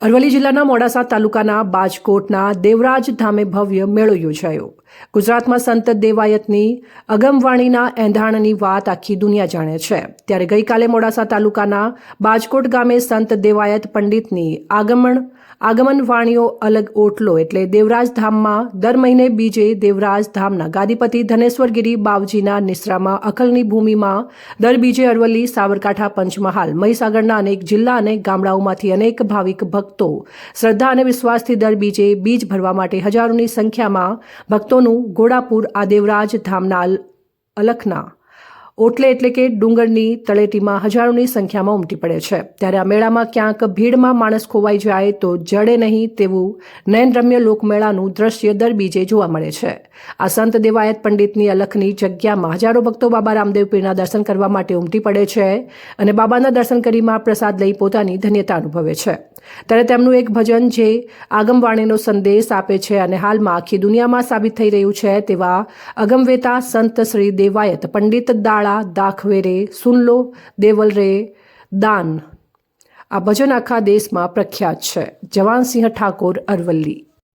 અરવલ્લી જિલ્લાના મોડાસા તાલુકાના બાજકોટના દેવરાજ ધામે ભવ્ય મેળો યોજાયો. ગુજરાતમાં સંત દેવાયતની અગમવાણીના એંધાણની વાત આખી દુનિયા જાણે છે. ત્યારે ગઈકાલે મોડાસા તાલુકાના બાજકોટ ગામે સંત દેવાયત પંડિતની આગમન વાણીઓ અલગ ઓટલો એટલે દેવરાજ ધામમાં દર મહિને બીજે દેવરાજ ધામના ગાદીપતિ ધનેશ્વરગીરી બાવજીના નિશ્રામાં અખલની ભૂમિમાં દર બીજે અરવલ્લી, સાબરકાંઠા, પંચમહાલ, મહીસાગરના અનેક જિલ્લા અને ગામડાઓમાંથી અનેક ભાવિક ભક્તો શ્રદ્ધા અને વિશ્વાસથી દર બીજે બીજ ભરવા માટે હજારોની સંખ્યામાં ભક્તોનું ઘોડાપુર આ દેવરાજ ધામના અલખના ઓટલે એટલે કે ડુંગરની તળેટીમાં હજારોની સંખ્યામાં ઉમટી પડે છે. ત્યારે આ મેળામાં ક્યાંક ભીડમાં માણસ ખોવાઈ જાય તો જડે નહીં તેવું નયનરમ્ય લોકમેળાનું દ્રશ્ય દર બીજે જોવા મળે છે. આ સંત દેવાયત પંડિતની અલખની જગ્યામાં હજારો ભક્તો બાબા રામદેવ પીરના દર્શન કરવા માટે ઉમટી પડે છે અને બાબાના દર્શન કરી પ્રસાદ લઈ પોતાની ધન્યતા અનુભવે છે. ત્યારે તેમનું એક ભજન જે આગમવાણીનો સંદેશ આપે છે અને હાલમાં આખી દુનિયામાં સાબિત થઈ રહ્યું છે તેવા અગમવેતા સંત શ્રી દેવાયત પંડિત દાળા દાખવે રે સુન લો દેવલ રે દાન. આ ભજન આખા દેશમાં પ્રખ્યાત છે. જવાનસિંહ ઠાકોર, અરવલ્લી.